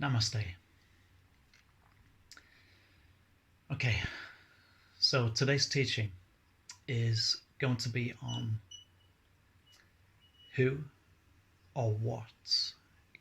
Namaste. Okay, so today's teaching is going to be on who or what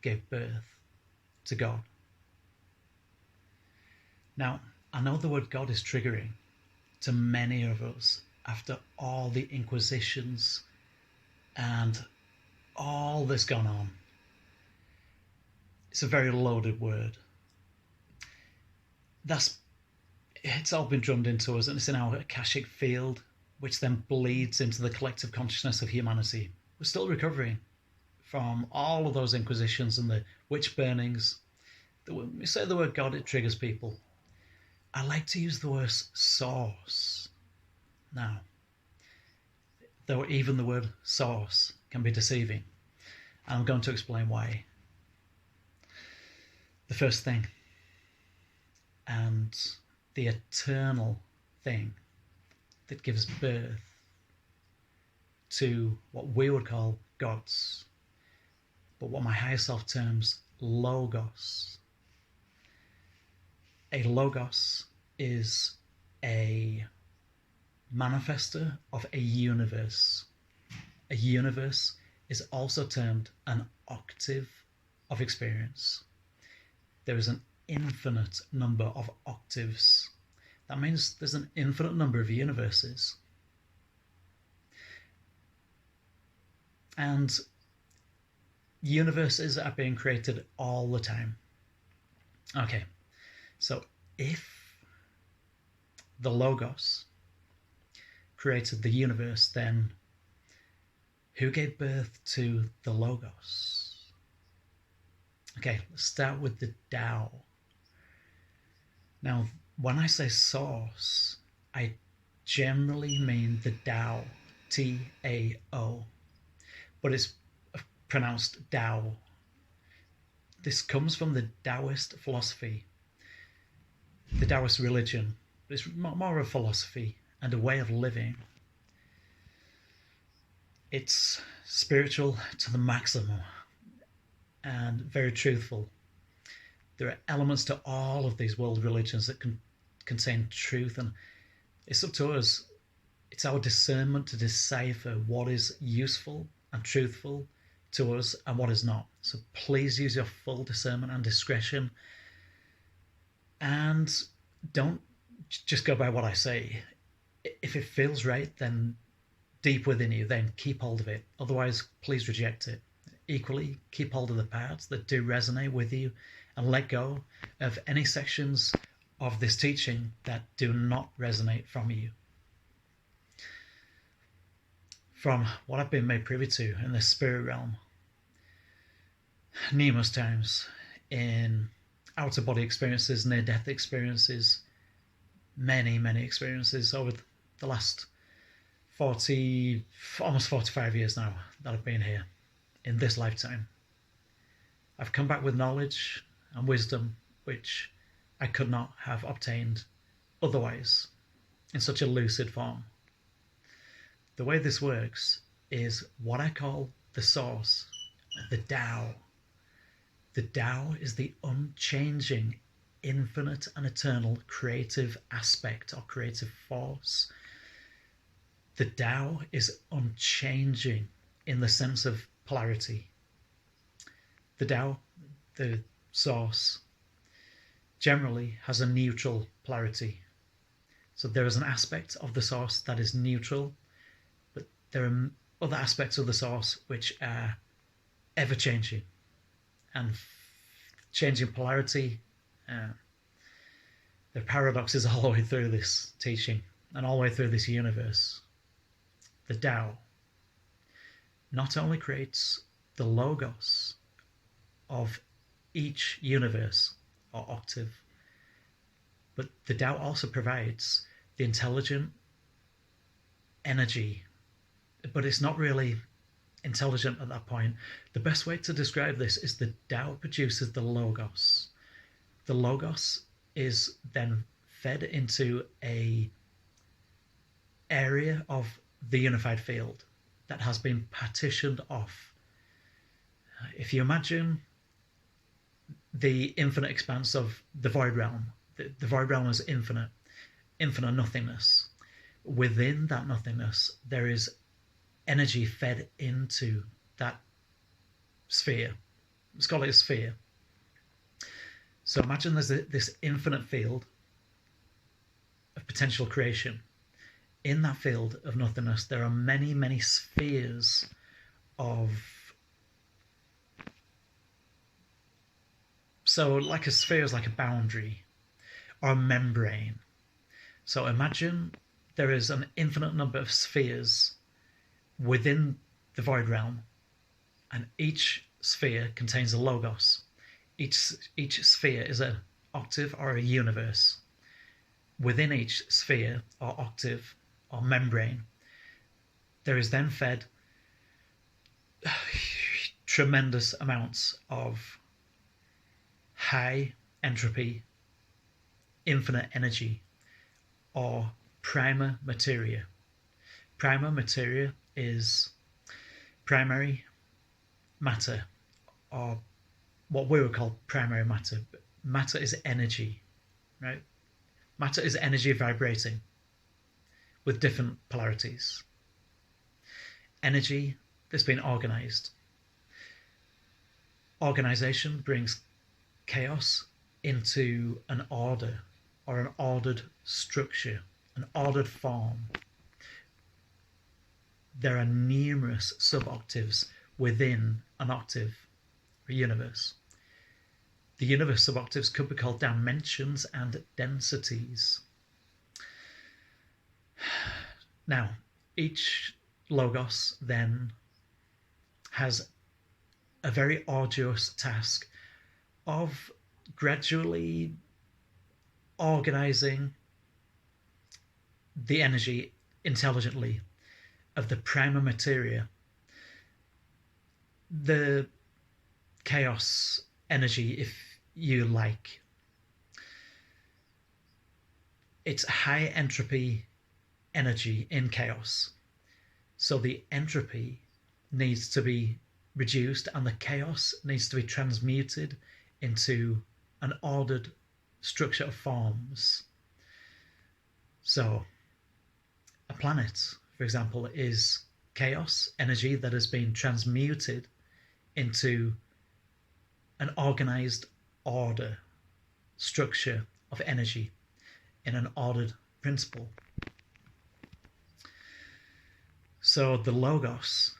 gave birth to God. Now, I know the word God is triggering to many of us after all the inquisitions and all this gone on. It's a very loaded word. It's all been drummed into us, and it's in our akashic field, which then bleeds into the collective consciousness of humanity. We're still recovering from all of those inquisitions and the witch burnings. When we say the word God, it triggers people. I like to use the word source. Now, though even the word source can be deceiving, I'm going to explain why. The first thing, and the eternal thing that gives birth to what we would call gods, but what my higher self terms logos. A logos is a manifester of a universe. A universe is also termed an octave of experience. There is an infinite number of octaves. That means there's an infinite number of universes. And universes are being created all the time. Okay, so if the Logos created the universe, then who gave birth to the Logos? Okay, let's start with the Tao. Now, when I say source, I generally mean the Tao, T-A-O, but it's pronounced Tao. This comes from the Taoist philosophy, the Taoist religion. It's more of a philosophy and a way of living. It's spiritual to the maximum and very truthful. There are elements to all of these world religions that can contain truth, and it's up to us. It's our discernment to decipher what is useful and truthful to us and what is not. So please use your full discernment and discretion, and don't just go by what I say. If it feels right, then deep within you, then keep hold of it. Otherwise, please reject it. Equally, keep hold of the parts that do resonate with you, and let go of any sections of this teaching that do not resonate from you. From what I've been made privy to in the spirit realm, numerous times in outer body experiences, near-death experiences, many experiences over the last almost 45 years now that I've been here in this lifetime. I've come back with knowledge and wisdom which I could not have obtained otherwise in such a lucid form. The way this works is what I call the source, the Tao. The Tao is the unchanging, infinite and eternal creative aspect or creative force. The Tao is unchanging in the sense of polarity. The Tao, the source, generally has a neutral polarity. So there is an aspect of the source that is neutral, but there are other aspects of the source which are ever-changing and changing polarity. There are paradoxes all the way through this teaching and all the way through this universe. The Tao not only creates the logos of each universe or octave, but the Tao also provides the intelligent energy, but it's not really intelligent at that point. The best way to describe this is the Tao produces the logos. The logos is then fed into a area of the unified field that has been partitioned off. If you imagine the infinite expanse of the void realm. The void realm is infinite, infinite nothingness. Within that nothingness, there is energy fed into that sphere. Let's call it a sphere. So imagine there's this infinite field of potential creation. In that field of nothingness, there are many, many spheres of... So like a sphere is like a boundary or a membrane. So imagine there is an infinite number of spheres within the void realm, and each sphere contains a logos. Each sphere is an octave or a universe. Within each sphere or octave or membrane, there is then fed tremendous amounts of high entropy, infinite energy, or prima materia. Prima materia is primary matter, or what we would call primary matter. Matter is energy, right? Matter is energy vibrating with different polarities. Energy that's been organized. Organization brings chaos into an order or an ordered structure, an ordered form. There are numerous sub-octaves within an octave or universe. The universe sub-octaves could be called dimensions and densities. Now, each logos then has a very arduous task of gradually organizing the energy intelligently of the prima materia, the chaos energy, if you like. It's high entropy energy in chaos. So the entropy needs to be reduced and the chaos needs to be transmuted into an ordered structure of forms. So a planet, for example, is chaos energy that has been transmuted into an organized order, structure of energy in an ordered principle. So the logos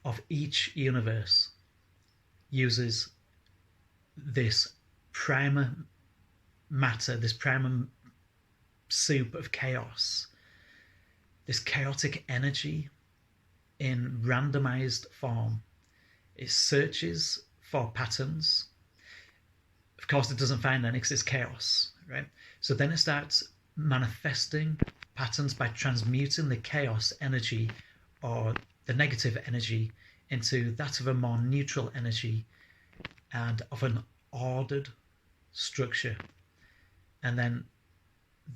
of each universe uses this prima matter, this prima soup of chaos, this chaotic energy in randomized form. It searches for patterns. Of course, it doesn't find any because it's chaos, right? So then it starts manifesting patterns by transmuting the chaos energy or the negative energy into that of a more neutral energy and of an ordered structure. And then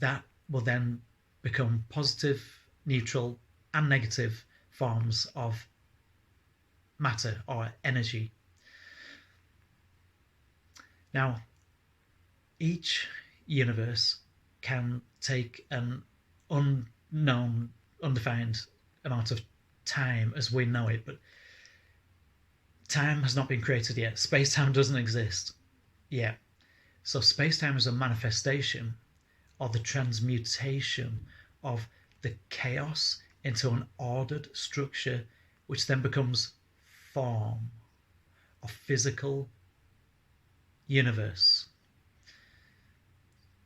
that will then become positive, neutral, and negative forms of matter or energy. Now, each universe can take an unknown, undefined amount of time as we know it, but time has not been created yet. Space-time doesn't exist yet. So space-time is a manifestation or the transmutation of the chaos into an ordered structure, which then becomes form of physical universe.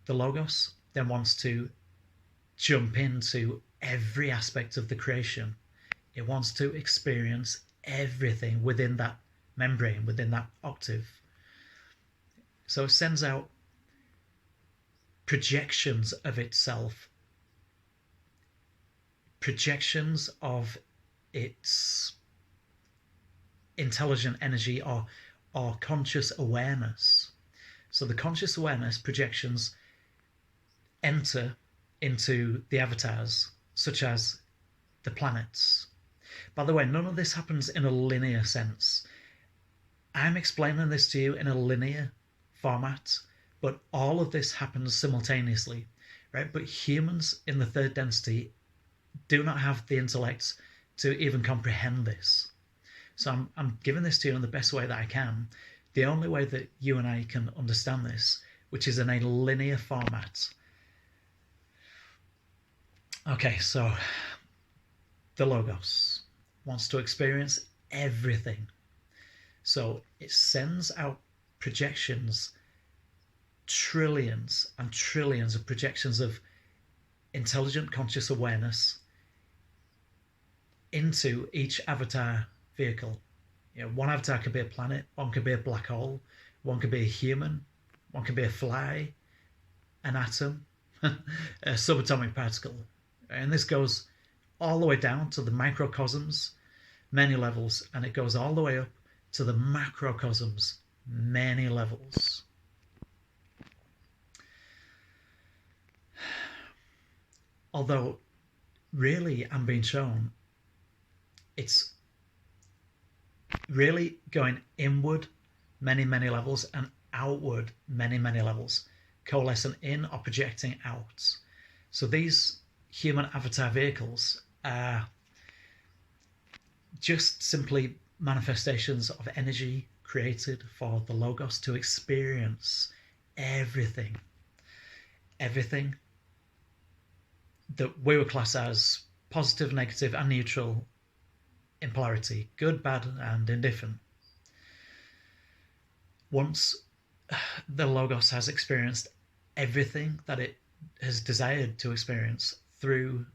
The logos then wants to jump into every aspect of the creation. It wants to experience everything within that membrane, within that octave. So it sends out projections of itself, projections of its intelligent energy or conscious awareness. So the conscious awareness projections enter into the avatars, such as the planets. By the way, none of this happens in a linear sense. I'm explaining this to you in a linear format, but all of this happens simultaneously, right? But humans in the third density do not have the intellect to even comprehend this. So I'm giving this to you in the best way that I can. The only way that you and I can understand this, which is in a linear format. Okay, so the Logos wants to experience everything. So it sends out projections, trillions and trillions of projections of intelligent conscious awareness into each avatar vehicle. You know, one avatar could be a planet, one could be a black hole, one could be a human, one could be a fly, an atom, a subatomic particle. And this goes all the way down to the microcosms, many levels, and it goes all the way up to the macrocosms, many levels. Although, really, I'm being shown, it's really going inward many, many levels and outward many, many levels, coalescing in or projecting out. So these human avatar vehicles are just simply manifestations of energy created for the Logos to experience everything. Everything that we would class as positive, negative, and neutral in polarity, good, bad, and indifferent. Once the Logos has experienced everything that it has desired to experience through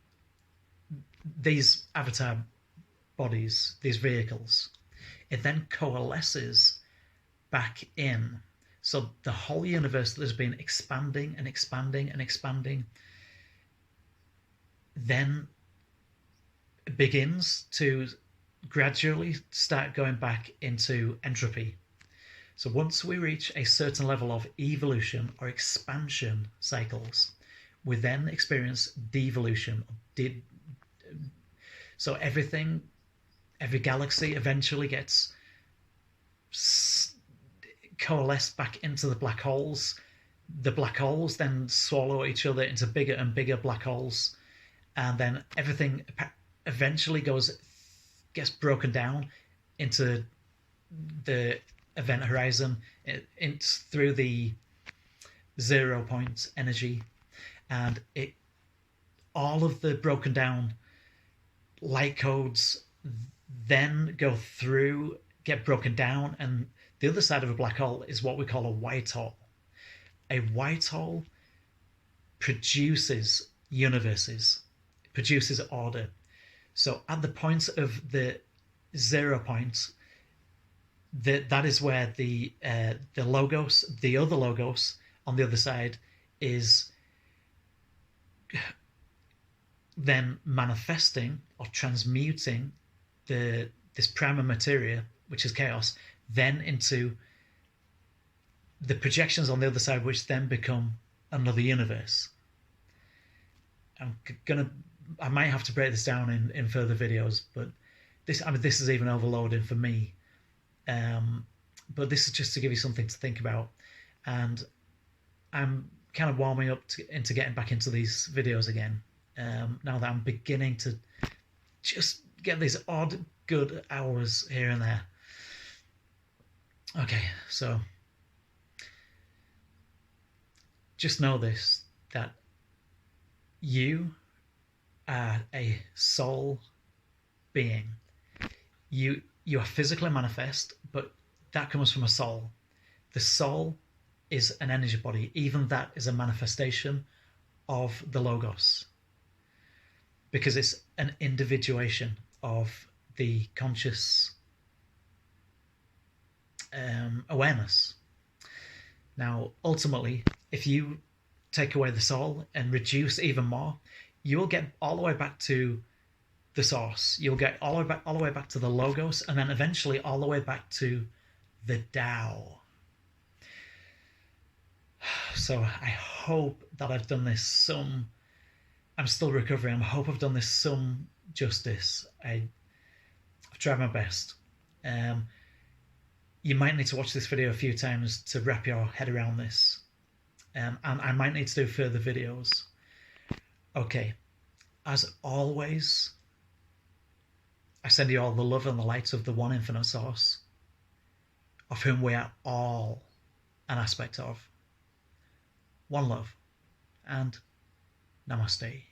these avatar bodies, these vehicles, it then coalesces back in. So the whole universe that has been expanding and expanding and expanding then begins to gradually start going back into entropy. So once we reach a certain level of evolution or expansion cycles, we then experience devolution. So everything, every galaxy eventually gets coalesced back into the black holes. The black holes then swallow each other into bigger and bigger black holes, and then everything eventually gets broken down into the event horizon, through the 0 point energy, and all of the broken down light codes then get broken down, and the other side of a black hole is what we call a white hole. A white hole produces universes, produces order. So at the point of the 0 point, that is where the Logos, the other Logos on the other side, is then manifesting or transmuting this prima materia, which is chaos, then into the projections on the other side, which then become another universe. I might have to break this down in further videos, but this is even overloading for me. But this is just to give you something to think about, and I'm kind of warming up into getting back into these videos again, now that I'm beginning to just get these odd good hours here and there. Okay, so just know this, that you are a soul being. You are physically manifest, but that comes from a soul. The soul is an energy body. Even that is a manifestation of the Logos, because it's an individuation of the conscious awareness. Now, ultimately, if you take away the soul and reduce even more, you will get all the way back to the source. You'll get all the way back to the Logos, and then eventually all the way back to the Tao. So I hope that I've done this I'm still recovering. I hope I've done this some justice. I've tried my best. you might need to watch this video a few times to wrap your head around this. And I might need to do further videos. Okay, as always, I send you all the love and the light of the one infinite source, of whom we are all an aspect of. One love, and Namaste.